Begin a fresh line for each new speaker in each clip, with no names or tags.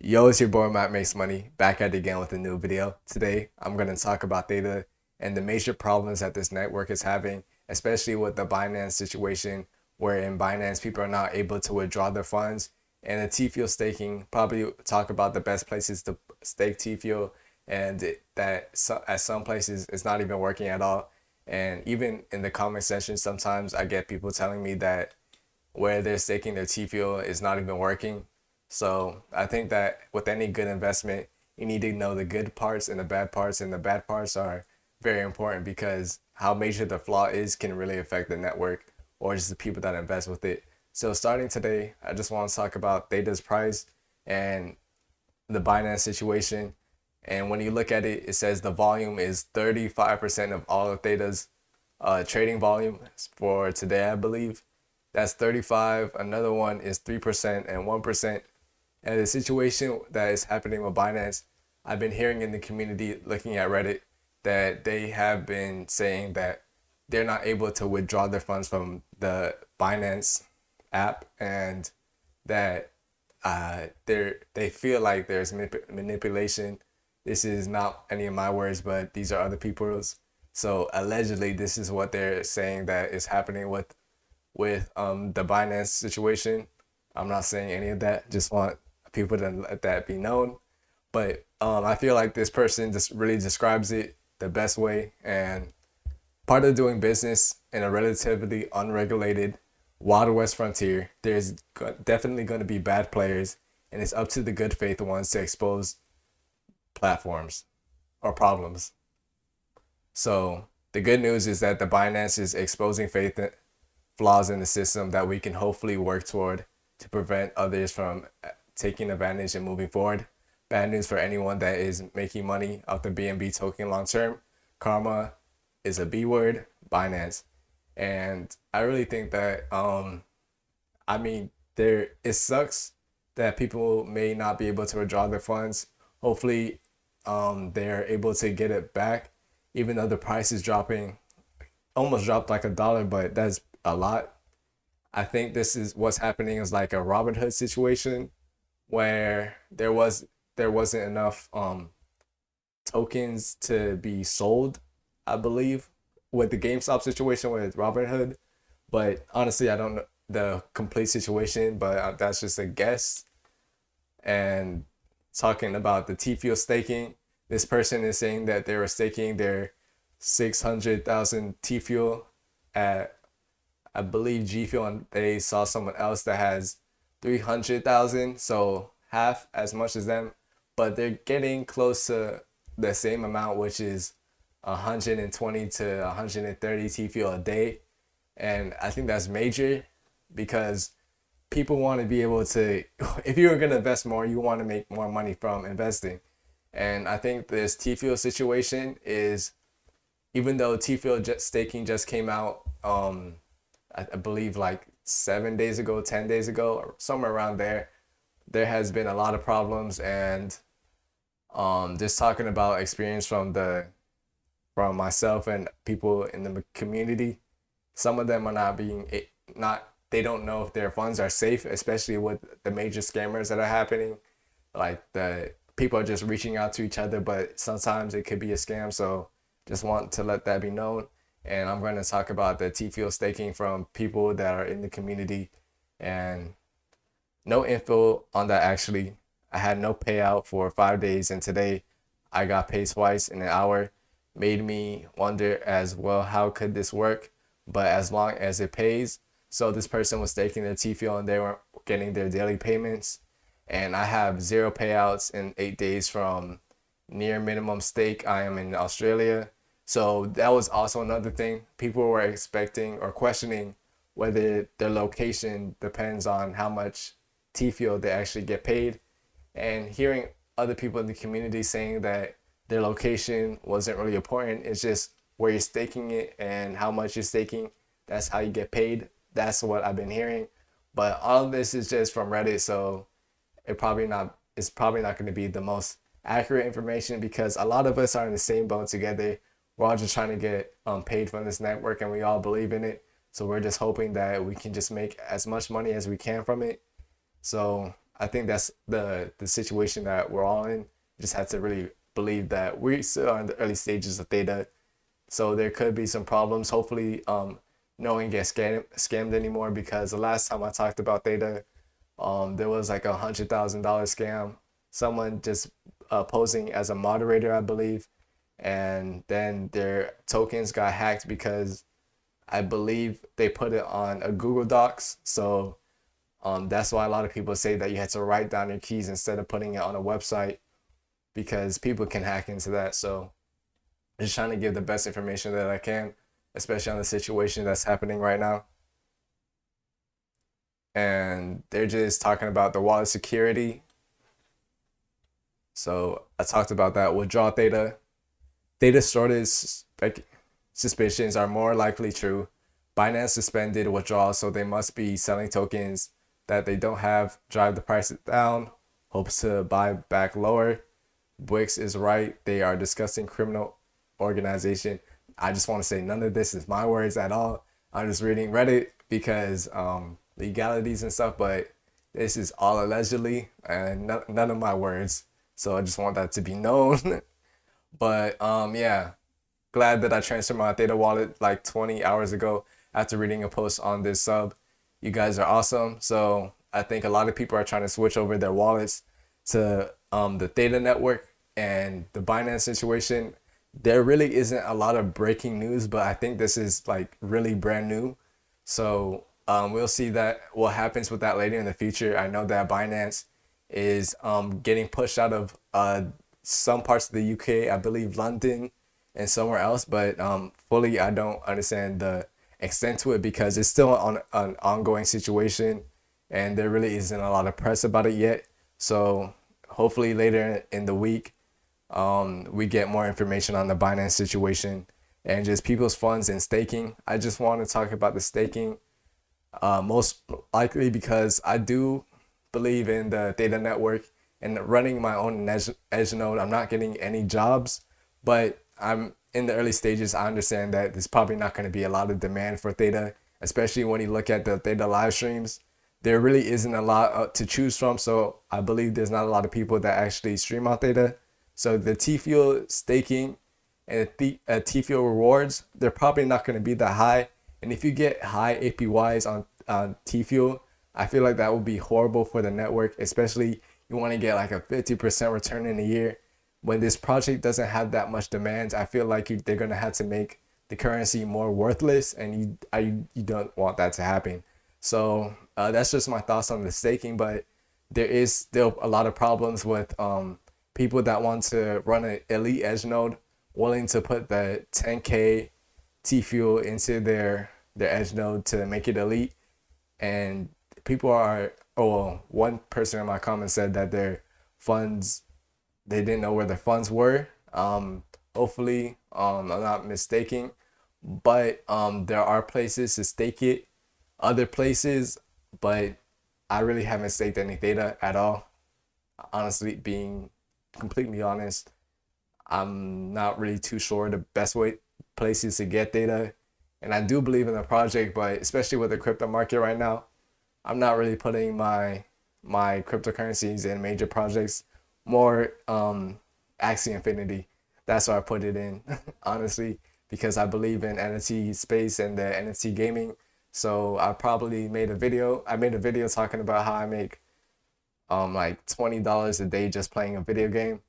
Yo, it's your boy Matt Makes Money, back at it again with a new video. Today, I'm going to talk about Theta and the major problems that this network is having, especially with the Binance situation, where in Binance, people are not able to withdraw their funds. And the tfuel staking, probably talk about the best places to stake tfuel, and at some places, it's not even working at all. And even in the comment section, sometimes I get people telling me that where they're staking their tfuel is not even working. So I think that with any good investment, you need to know the good parts and the bad parts, and the bad parts are very important because how major the flaw is can really affect the network or just the people that invest with it. So starting today, I just want to talk about Theta's price and the Binance situation. And when you look at it, it says the volume is 35% of all of Theta's trading volume for today, I believe. That's 35. Another one is 3% and 1%. And the situation that is happening with Binance, I've been hearing in the community, looking at Reddit, that they have been saying that they're not able to withdraw their funds from the Binance app, and that they feel like there's manipulation. This is not any of my words, but these are other people's. So allegedly, this is what they're saying that is happening with the Binance situation. I'm not saying any of that. Just want people to let that be known. But I feel like this person just really describes it the best way. And part of doing business in a relatively unregulated Wild West frontier, there's definitely going to be bad players, and it's up to the good faith ones to expose platforms or problems. So the good news is that the Binance is exposing faith flaws in the system that we can hopefully work toward to prevent others from taking advantage and moving forward. Bad news for anyone that is making money off the BNB token long term. Karma is a B word, Binance. And I really think that I mean there it sucks that people may not be able to withdraw their funds. Hopefully they're able to get it back, even though the price is dropping, almost dropped like $1, but that's a lot. I think this is what's happening is like a Robin Hood situation where there wasn't enough tokens to be sold, I believe, with the GameStop situation with Robin Hood. But honestly, I don't know the complete situation, but that's just a guess. And talking about the T fuel staking, this person is saying that they were staking their 600,000 T fuel at, I believe, G Fuel, and they saw someone else that has 300,000, so half as much as them, but they're getting close to the same amount, which is 120 to 130 T fuel a day. And I think that's major because people want to be able to, if you're going to invest more, you want to make more money from investing. And I think this T fuel situation is, even though T fuel staking just came out, I believe like 7 days ago, 10 days ago, or somewhere around there, there has been a lot of problems. And just talking about experience from myself and people in the community, some of them are not being not they don't know if their funds are safe, especially with the major scammers that are happening. Like the people are just reaching out to each other, but sometimes it could be a scam. So just want to let that be known. And I'm going to talk about the T fuel staking from people that are in the community, and no info on that actually. I had no payout for 5 days, and today I got paid twice in an hour. Made me wonder as well, how could this work? But as long as it pays, so this person was staking their T fuel and they were getting their daily payments, and I have zero payouts in 8 days from near minimum stake. I am in Australia. So that was also another thing. People were expecting or questioning whether their location depends on how much T fuel they actually get paid. And hearing other people in the community saying that their location wasn't really important, it's just where you're staking it and how much you're staking. That's how you get paid. That's what I've been hearing. But all of this is just from Reddit, so it's probably not going to be the most accurate information because a lot of us are in the same boat together. We're all just trying to get paid from this network, and we all believe in it. So we're just hoping that we can just make as much money as we can from it. So I think that's the situation that we're all in. Just have to really believe that we still are in the early stages of Theta, so there could be some problems. Hopefully, no one gets scammed anymore, because the last time I talked about Theta, there was like $100,000 scam. Someone just posing as a moderator, I believe, and then their tokens got hacked because I believe they put it on a Google Docs. So that's why a lot of people say that you had to write down your keys instead of putting it on a website, because people can hack into that. So just trying to give the best information that I can, especially on the situation that's happening right now. And they're just talking about the wallet security. So I talked about that. Withdraw Theta. Theta shortage suspicions are more likely true. Binance suspended withdrawals, so they must be selling tokens that they don't have, drive the prices down, hopes to buy back lower. Wix is right. They are discussing criminal organization. I just want to say none of this is my words at all. I'm just reading Reddit because legalities and stuff, but this is all allegedly and none of my words. So I just want that to be known. But yeah, glad that I transferred my Theta wallet like 20 hours ago after reading a post on this sub. You guys are awesome. So I think a lot of people are trying to switch over their wallets to the Theta network and the Binance situation. There really isn't a lot of breaking news, but I think this is like really brand new. So we'll see that what happens with that later in the future. I know that Binance is getting pushed out of some parts of the UK, I believe London and somewhere else, but fully I don't understand the extent to it because it's still on an ongoing situation and there really isn't a lot of press about it yet. So hopefully later in the week we get more information on the Binance situation and just people's funds and staking. I just want to talk about the staking most likely because I do believe in the Theta network and running my own edge node. I'm not getting any jobs, but I'm in the early stages. I understand that there's probably not going to be a lot of demand for Theta, especially when you look at the Theta live streams. There really isn't a lot to choose from, so I believe there's not a lot of people that actually stream on Theta. So the tfuel staking and the tfuel rewards, they're probably not going to be that high. And if you get high APYs on tfuel, I feel like that would be horrible for the network, especially you want to get like a 50% return in a year. When this project doesn't have that much demand, I feel like they're going to have to make the currency more worthless, and you don't want that to happen. So that's just my thoughts on the staking, but there is still a lot of problems with people that want to run an elite edge node willing to put the 10K tfuel into their edge node to make it elite. And people are, one person in my comments said that their funds, they didn't know where their funds were. Hopefully, I'm not mistaken, but there are places to stake it, other places, but I really haven't staked any Theta at all. Honestly, being completely honest, I'm not really too sure the best places to get Theta. And I do believe in the project, but especially with the crypto market right now, I'm not really putting my cryptocurrencies in major projects. More Axie Infinity. That's where I put it in, honestly, because I believe in NFT space and the NFT gaming. So I probably made a video. I made a video talking about how I make like $20 a day just playing a video game.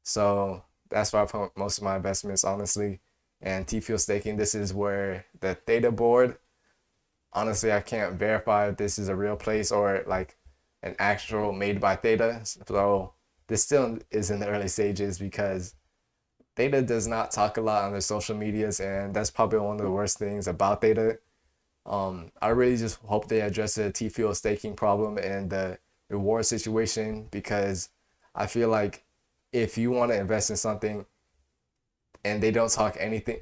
So that's where I put most of my investments, honestly. And tfuel staking, this is where the Theta board, honestly, I can't verify if this is a real place or like an actual made by Theta. So this still is in the early stages because Theta does not talk a lot on their social medias, and that's probably one of the worst things about Theta. I really just hope they address the tfuel staking problem and the reward situation, because I feel like if you want to invest in something and they don't talk anything,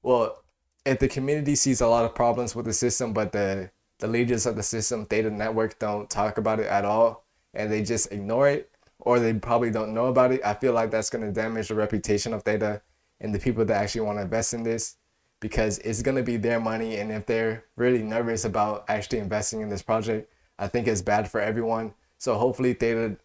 well, if the community sees a lot of problems with the system, but the leaders of the system, Theta network, don't talk about it at all, and they just ignore it, or they probably don't know about it, I feel like that's going to damage the reputation of Theta and the people that actually want to invest in this, because it's going to be their money. And if they're really nervous about actually investing in this project, I think it's bad for everyone. So hopefully Theta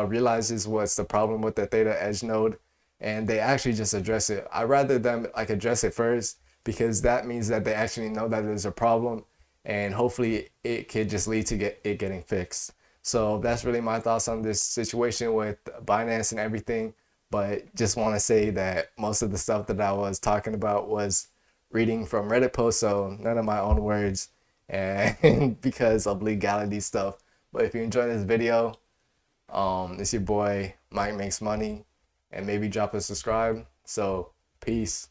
realizes what's the problem with the Theta Edge node, and they actually just address it. I'd rather them like address it first, because that means that they actually know that there's a problem, and hopefully it could just lead to it getting fixed. So that's really my thoughts on this situation with Binance and everything. But just want to say that most of the stuff that I was talking about was reading from Reddit posts, so none of my own words, and because of legality stuff. But if you enjoyed this video, it's your boy Mike Makes Money, and maybe drop a subscribe. So peace.